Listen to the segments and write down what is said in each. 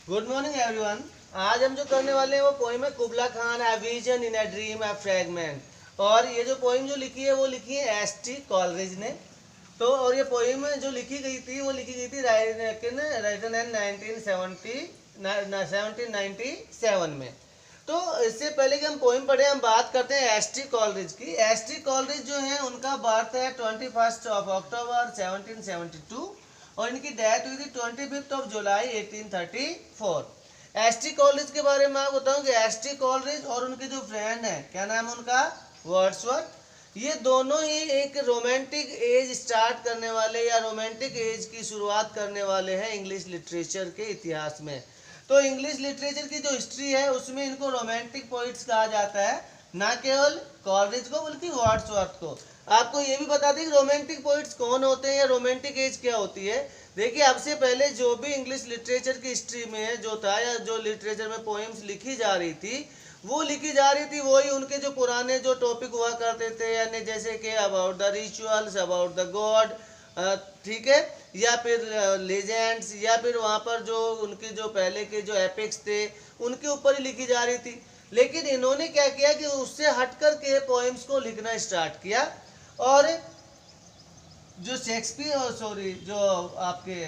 Good morning everyone. आज हम जो करने वाले हैं वो पोइम है Kubla Khan a vision in a dream a fragment. और ये जो पोइम जो लिखी है वो लिखी है एस.टी. कॉलरिज ने। तो और ये पोइम जो लिखी गई थी वो लिखी गई थी राइटन इन 1797 में। तो इससे पहले कि हम पोइम पढ़े हम बात करते हैं एस.टी. कॉलरिज की। एस.टी. कॉलरिज जो है उनका बर्थ है 21 अक्टूबर 1772 और इनकी डेथ हुई थी 25 जुलाई 1834। एस.टी. कॉलरिज के बारे में आपको बताऊं कि एस.टी. कॉलरिज और उनके जो फ्रेंड है, क्या नाम है उनका, वर्ड्सवर्थ, ये दोनों ही एक रोमांटिक एज स्टार्ट करने वाले या रोमांटिक एज की शुरुआत करने वाले हैं इंग्लिश लिटरेचर के इतिहास में। तो इंग्लिश लिटरेचर की जो हिस्ट्री है उसमें इनको रोमांटिक पोइट्स कहा जाता है, ना केवल कॉलरिज को बल्कि वर्ड्सवर्थ को। आपको ये भी बता दें कि रोमांटिक पोइट्स कौन होते हैं या रोमांटिक एज क्या होती है। देखिए, अब से पहले जो भी इंग्लिश लिटरेचर की हिस्ट्री में जो था या जो लिटरेचर में पोएम्स लिखी जा रही थी वही उनके जो पुराने जो टॉपिक हुआ करते थे, यानी जैसे कि about the rituals, about the God, ठीक है, या फिर लेजेंड्स, या फिर वहाँ पर जो उनके जो पहले के जो एपिक्स थे उनके ऊपर ही लिखी जा रही थी। लेकिन इन्होंने क्या किया कि उससे हटकर के पोएम्स को लिखना स्टार्ट किया। और जो जो आपके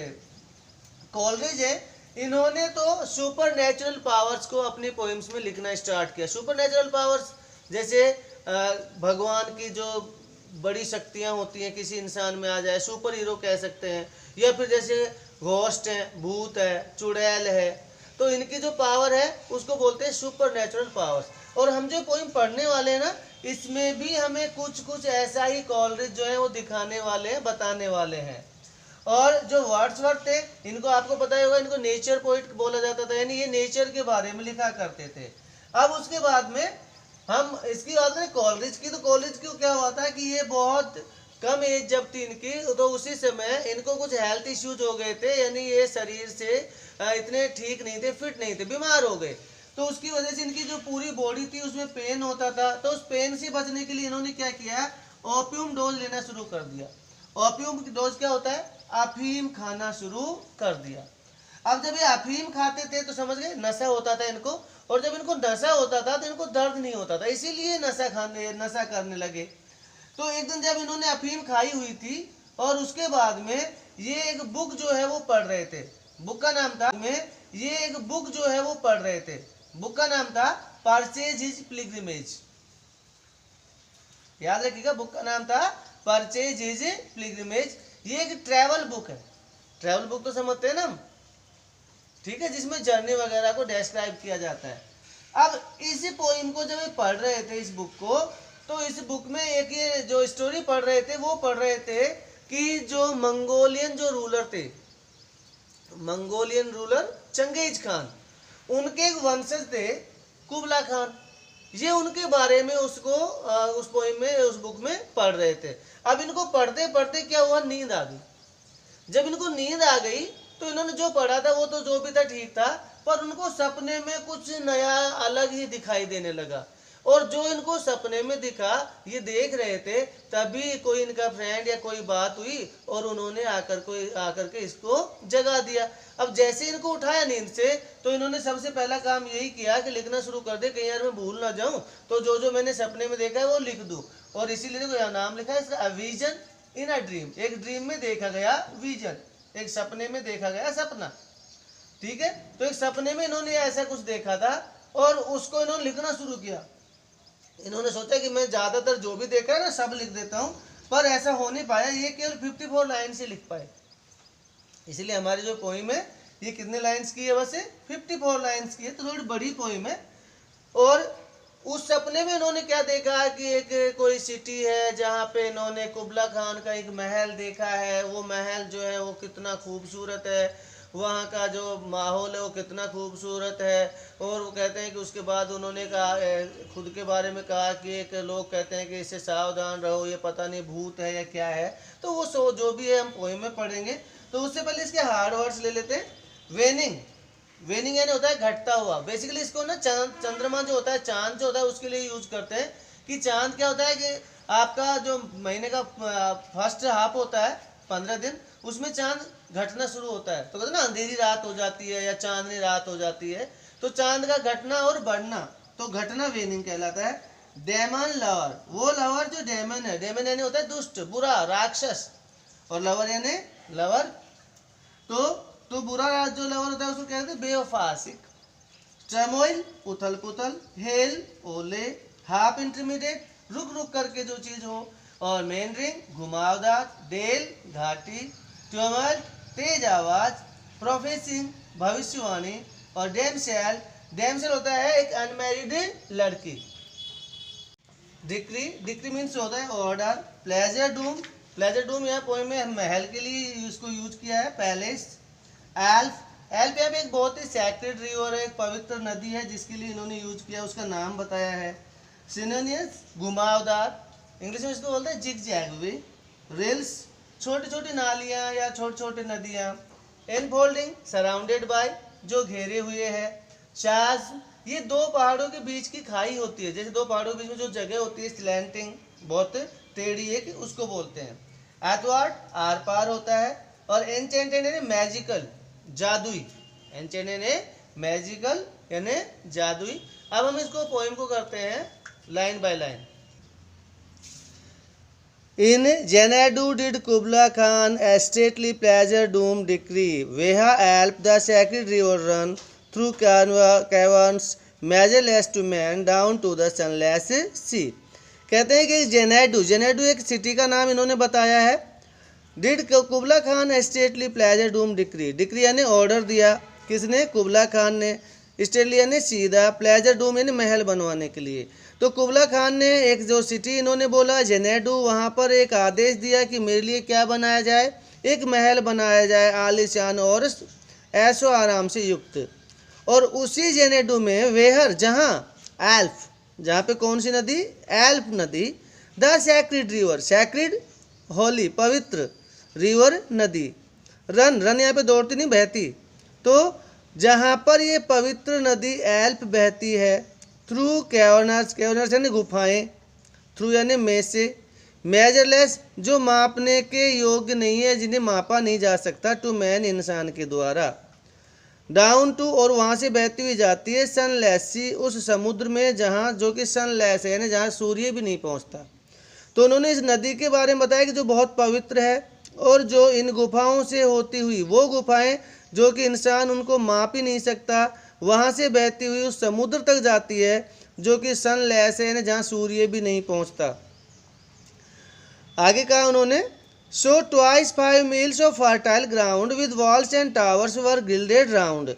कॉलरिज है, इन्होंने तो सुपर नेचुरल पावर्स को अपनी पोएम्स में लिखना स्टार्ट किया। सुपर नेचुरल पावर्स जैसे भगवान की जो बड़ी शक्तियां होती हैं किसी इंसान में आ जाए, सुपर हीरो कह सकते हैं, या फिर जैसे घोस्ट है, भूत है, चुड़ैल है, तो इनकी जो पावर है उसको बोलते हैं सुपर नेचुरल पावर्स। और हम जो पोइम पढ़ने वाले हैं ना, इसमें भी हमें कुछ ऐसा ही कॉलरिज जो है वो दिखाने वाले हैं, बताने वाले हैं। और जो वर्ड्सवर्थ थे, इनको आपको पता ही होगा, इनको नेचर पोइट बोला जाता था, यानी ये नेचर के बारे में लिखा करते थे। अब उसके बाद में हम इसकी बात करें कॉलरिज की, तो कॉलरिज को क्या हुआ था कि ये बहुत कम एज जब थी इनकी, तो उसी समय इनको कुछ हेल्थ इश्यूज हो गए थे, यानी ये शरीर से इतने ठीक नहीं थे, फिट नहीं थे, बीमार हो गए। तो उसकी वजह से इनकी जो पूरी बॉडी थी उसमें पेन होता था। तो उस पेन से बचने के लिए इन्होंने क्या किया, ओपियम डोज लेना शुरू कर दिया। ओपियम डोज क्या होता है, अफीम खाना शुरू कर दिया। अब जब ये अफीम खाते थे तो समझ गए, नशा होता था इनको, और जब इनको नशा होता था तो इनको दर्द नहीं होता था, इसीलिए नशा करने लगे। तो एक दिन जब इन्होंने अफीम खाई हुई थी और उसके बाद में ये एक बुक जो है वो पढ़ रहे थे, बुक का नाम था बुक का नाम था परचेज हिज पिलग्रिमेज। याद रखिएगा, बुक का नाम था परचेज हिज पिलग्रिमेज। ये एक ट्रैवल बुक है। ट्रैवल बुक तो समझते हैं ना हम, ठीक है, जिसमें जर्नी वगैरह को डिस्क्राइब किया जाता है। अब इस पोइम को जब ये पढ़ रहे थे, इस बुक को, तो इस बुक में एक ये जो स्टोरी पढ़ रहे थे वो पढ़ रहे थे कि जो मंगोलियन जो रूलर थे, मंगोलियन रूलर चंगेज खान, उनके एक वंशज थे कुबला खान। ये उनके बारे में उसको उस पोइम में, उस बुक में पढ़ रहे थे। अब इनको पढ़ते पढ़ते क्या हुआ, नींद आ गई। जब इनको नींद आ गई तो इन्होंने जो पढ़ा था वो तो जो भी था ठीक था, पर उनको सपने में कुछ नया अलग ही दिखाई देने लगा। और जो इनको सपने में दिखा, ये देख रहे थे, तभी कोई इनका फ्रेंड या कोई बात हुई और उन्होंने आकर के इसको जगा दिया। अब जैसे इनको उठाया नींद से, तो इन्होंने सबसे पहला काम यही किया कि लिखना शुरू कर दे, कहीं यार मैं भूल ना जाऊं, तो जो जो मैंने सपने में देखा है वो लिख दूं। और इसीलिए देखो यहाँ नाम लिखा है इसका, विजन इन अ ड्रीम। एक ड्रीम में देखा गया विजन, एक सपने में देखा गया सपना, ठीक है। तो एक सपने में इन्होंने ऐसा कुछ देखा था और उसको इन्होंने लिखना शुरू किया। इन्होंने सोचा कि मैं ज्यादातर जो भी देखा है ना सब लिख देता हूं, पर ऐसा हो नहीं पाया, ये केवल 54 लाइन से लिख पाए। इसलिए हमारी जो पोइम है ये कितने लाइन्स की है, बस 54 लाइन्स की है, तो थोड़ी बड़ी पोइम है। और उस सपने में इन्होंने क्या देखा कि एक कोई सिटी है जहाँ पे इन्होंने कुबला खान का एक महल देखा है। वो महल जो है वो कितना खूबसूरत है, वहाँ का जो माहौल है वो कितना खूबसूरत है। और वो कहते हैं कि उसके बाद उन्होंने कहा, खुद के बारे में कहा कि एक लोग कहते हैं कि इससे सावधान रहो, ये पता नहीं भूत है या क्या है। तो वो जो भी है हम पोइम में पढ़ेंगे। तो उससे पहले इसके हार्ड वर्ड्स ले लेते हैं। वेनिंग, वेनिंग यानी होता है घटता हुआ। बेसिकली इसको ना चंद्रमा जो होता है, चांद जो होता है उसके लिए यूज करते हैं कि चांद क्या होता है कि आपका जो महीने का फर्स्ट हाफ होता है 15 दिन, उसमें चांद घटना शुरू होता है। तो कहते हैं ना अंधेरी रात हो जाती है या चांदनी रात हो जाती है, तो चांद का घटना और बढ़ना, तो घटना वेनिंग कहलाता है। डेमन लवर, वो लवर जो डेमन है, डेमन यानी होता है दुष्ट, बुरा, राक्षस, और लवर यानी लवर, तो बुरा जो लवर होता है उसको कहते हैं बेवफासिक। टर्मोइल, उथल पुथल, हेल, ओले, हाफ इंटरमीडिएट, रुक रुक करके जो चीज हो, और मेन रिंग, घुमावदार, डेल, घाटी, ट्यूमल्ट, तेज आवाज, प्रोफेसिंग, भविष्यवाणी, और डेमसेल, डेमसेल होता है एक अनमैरिड लड़की। डिक्री, डिक्री मीन्स होता है order. Pleasure Doom, pleasure Doom यहाँ पोएम में महल के लिए इसको यूज किया है। पैलेस। एल्फ, एल्फ यहाँ पे एक बहुत ही सैक्रेड रिवर है, एक पवित्र नदी है जिसके लिए इन्होंने यूज किया, उसका नाम बताया है। सिनोनियस, घुमावदार, इंग्लिश में इसको बोलते हैं जिग जैग वे। रिल्स, छोटी छोटी नालियाँ या छोटे छोटे नदियाँ। एनफोल्डिंग, सराउंडेड बाय, जो घेरे हुए है। शाज, ये दो पहाड़ों के बीच की खाई होती है, जैसे दो पहाड़ों के बीच में जो जगह होती है स्लैंटिंग, बहुत टेढ़ी है, कि उसको बोलते हैं। एथवार्ड, आर पार होता है। और एन्चेंटेड यानी मैजिकल, जादुई, एन्चेंटेड यानी मैजिकल यानी जादुई। अब हम इसको पोएम को करते हैं line by line. In Xanadu did Kubla Khan a stately pleasure doom decree, where Alp the sacred river run through caverns measureless to man down to the sunless sea। कहते हैं कि जेनेडू, जेनेडू एक सिटी का नाम इन्होंने बताया है। Did कुबला Khan stately pleasure Doom decree, decree यानी ऑर्डर दिया, किसने? कुबला खान ने। स्टेटली यानी सीधा, प्लेजर डूम यानी महल बनवाने के लिए। तो कुबला खान ने एक जो सिटी इन्होंने बोला जेनेडू, वहाँ पर एक आदेश दिया कि मेरे लिए क्या बनाया जाए? एक महल बनाया जाए आलीशान और ऐशो आराम से युक्त। और उसी जेनेडू में वेहर, जहाँ एल्फ, जहाँ पे कौन सी नदी? एल्फ नदी। The sacred river, sacred Holi, पवित्र, रिवर नदी। रन, रन यहाँ पे दौड़ती नहीं, बहती। तो जहाँ पर ये पवित्र नदी एल्प बहती है, थ्रू कैवर्नर्स, कैवर्नर्स यानी गुफाएं, थ्रू यानी में से, मेजरलेस जो मापने के योग्य नहीं है, जिन्हें मापा नहीं जा सकता, टू मैन इंसान के द्वारा। डाउन टू, और वहाँ से बहती हुई जाती है सनलेस सी, उस समुद्र में जहाँ जो कि सनलेस है यानी जहाँ सूर्य भी नहीं पहुँचता। तो उन्होंने इस नदी के बारे में बताया कि जो बहुत पवित्र है, और जो इन गुफाओं से होती हुई, वो गुफाएं जो कि इंसान उनको माप ही नहीं सकता, वहाँ से बहती हुई उस समुद्र तक जाती है जो कि सनलेस है यानी जहाँ सूर्य भी नहीं पहुँचता। आगे कहा उन्होंने, so twice 5 meals of fertile ground with walls and towers were gilded round.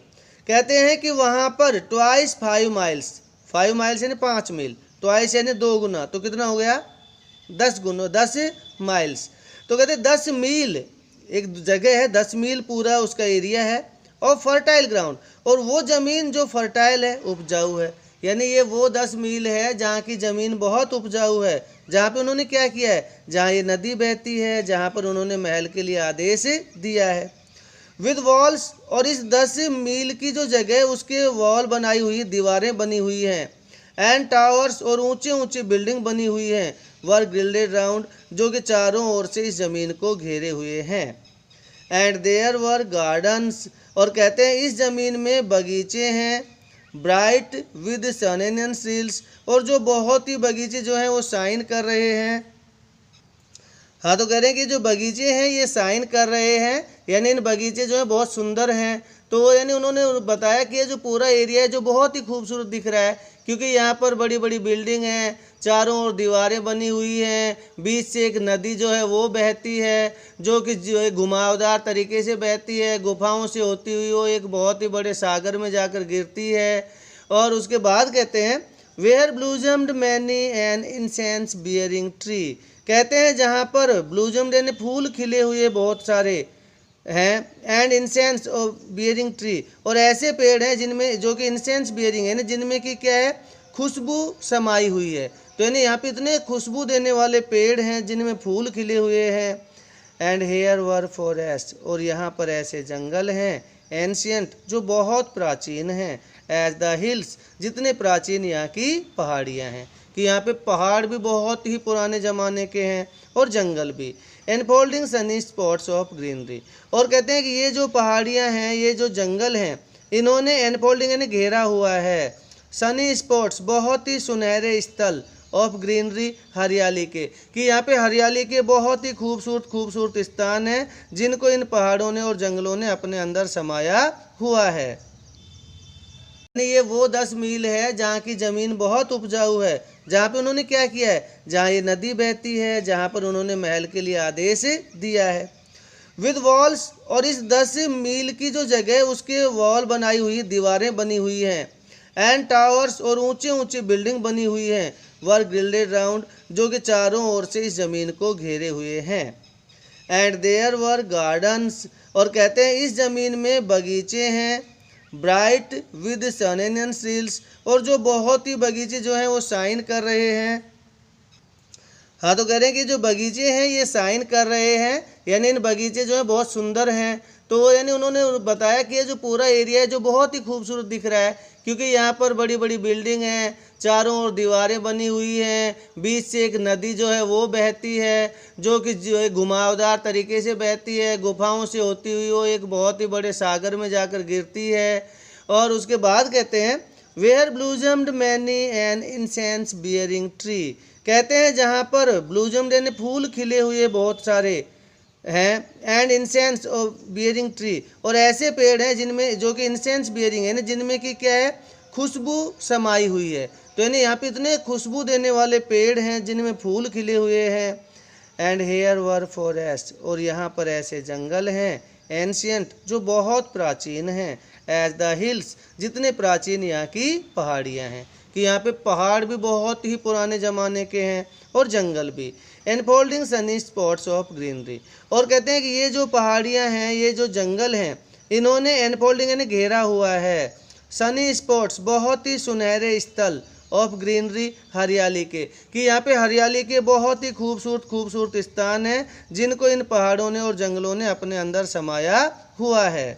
कहते हैं कि वहाँ पर ट्वाइस 5 माइल्स, 5 माइल्स यानी 5 मील, ट्वाइस यानी 2 गुना, तो कितना हो गया? 10 गुना, 10 माइल्स। तो कहते 10 मील एक जगह है, 10 मील पूरा उसका एरिया है, और फर्टाइल ग्राउंड, और वो ज़मीन जो फर्टाइल है, उपजाऊ है, यानी ये वो 10 मील है जहाँ की ज़मीन बहुत उपजाऊ है, जहाँ पे उन्होंने क्या किया है? जहाँ ये नदी बहती है, जहाँ पर उन्होंने महल के लिए आदेश दिया है। विद वॉल्स, और इस 10 मील की जो जगह है उसके वॉल बनाई हुई, दीवारें बनी हुई हैं। एंड टावर्स, और ऊंचे ऊंचे बिल्डिंग बनी हुई हैं। वर गिल्डेड राउंड, जो कि चारों ओर से इस ज़मीन को घेरे हुए हैं। एंड देयर वर गार्डन्स, और कहते हैं इस ज़मीन में बगीचे हैं। ब्राइट विद सनेनियन सील्स, और जो बहुत ही बगीचे जो हैं वो साइन कर रहे हैं। हाँ, तो कह रहे हैं कि जो बगीचे हैं ये साइन कर रहे हैं, यानी इन बगीचे जो हैं बहुत सुंदर हैं। तो यानी उन्होंने बताया कि ये जो पूरा एरिया है जो बहुत ही खूबसूरत दिख रहा है, क्योंकि यहाँ पर बड़ी बड़ी बिल्डिंग हैं, चारों ओर दीवारें बनी हुई हैं, बीच से एक नदी जो है वो बहती है, जो कि जो घुमावदार तरीके से बहती है, गुफाओं से होती हुई वो एक बहुत ही बड़े सागर में जाकर गिरती है। और उसके बाद कहते हैं where blossomed many an incense bearing tree, कहते हैं जहाँ पर ब्लूजम्ड यानी फूल खिले हुए बहुत सारे हैं, एंड इंसेंस बियरिंग ट्री, और ऐसे पेड़ हैं जिनमें जो कि इंसेंस बियरिंग है ना, जिनमें कि क्या है? खुशबू समाई हुई है। तो यानी यहाँ पे इतने खुशबू देने वाले पेड़ हैं जिनमें फूल खिले हुए हैं। एंड हेयर वर फॉरेस्ट, और यहाँ पर ऐसे जंगल हैं, एंशियंट जो बहुत प्राचीन हैं, एज द हिल्स, जितने प्राचीन यहाँ की पहाड़ियाँ हैं, कि यहाँ पे पहाड़ भी बहुत ही पुराने ज़माने के हैं और जंगल भी। एनफोल्डिंग सनी स्पॉट्स ऑफ ग्रीनरी। और कहते हैं कि ये जो पहाड़ियाँ हैं, ये जो जंगल हैं, इन्होंने एनफोल्डिंग यानी घेरा हुआ है सनी स्पॉट्स बहुत ही सुनहरे स्थल ऑफ ग्रीनरी हरियाली के, कि यहाँ पे हरियाली के बहुत ही खूबसूरत खूबसूरत स्थान हैं जिनको इन पहाड़ों ने और जंगलों ने अपने अंदर समाया हुआ है। ये वो 10 मील है जहाँ की ज़मीन बहुत उपजाऊ है, जहाँ पे उन्होंने क्या किया है, जहाँ ये नदी बहती है, जहाँ पर उन्होंने महल के लिए आदेश दिया है विद वॉल्स। और इस 10 मील की जो जगह उसके वॉल बनाई हुई, दीवारें बनी हुई हैं, एंड टावर्स और ऊंचे ऊंचे बिल्डिंग बनी हुई हैं, वर गिल्डेड राउंड जो कि चारों ओर से इस ज़मीन को घेरे हुए हैं। एंड देयर वर गार्डन्स, और कहते हैं इस ज़मीन में बगीचे हैं, ब्राइट विद सनेनियन सील्स, और जो बहुत ही बगीचे जो हैं वो साइन कर रहे हैं। हाँ, तो कह रहे हैं कि जो बगीचे हैं ये साइन कर रहे हैं, यानी इन बगीचे जो हैं बहुत सुंदर हैं। तो यानी उन्होंने बताया कि ये जो पूरा एरिया है जो बहुत ही खूबसूरत दिख रहा है, क्योंकि यहाँ पर बड़ी बड़ी बिल्डिंग हैं, चारों ओर दीवारें बनी हुई हैं, बीच से एक नदी जो है वो बहती है, जो कि जो है घुमावदार तरीके से बहती है, गुफाओं से होती हुई वो एक बहुत ही बड़े सागर में जाकर गिरती है। और उसके बाद कहते हैं where blossomed many an incense bearing tree, कहते हैं जहाँ पर ब्लूजम्ड यानी फूल खिले हुए बहुत सारे हैं, एंड इंसेंस बियरिंग ट्री, और ऐसे पेड़ हैं जिनमें जो कि इंसेंस बियरिंग है ना, जिनमें कि क्या है, खुशबू समाई हुई है। तो यानी यहाँ पे इतने खुशबू देने वाले पेड़ हैं जिनमें फूल खिले हुए हैं। एंड हेयर वर फॉरेस्ट, और यहाँ पर ऐसे जंगल हैं, एंशियंट जो बहुत प्राचीन हैं, एज द हिल्स जितने प्राचीन यहाँ की पहाड़ियाँ हैं, कि यहाँ पे पहाड़ भी बहुत ही पुराने ज़माने के हैं और जंगल भी। एनफोल्डिंग सनी स्पॉट्स ऑफ ग्रीनरी, और कहते हैं कि ये जो पहाड़ियाँ हैं, ये जो जंगल हैं, इन्होंने एनफोल्डिंग यानी घेरा हुआ है सनी स्पॉट्स बहुत ही सुनहरे स्थल ऑफ ग्रीनरी हरियाली के, कि यहाँ पे हरियाली के बहुत ही खूबसूरत खूबसूरत स्थान हैं जिनको इन पहाड़ों ने और जंगलों ने अपने अंदर समाया हुआ है।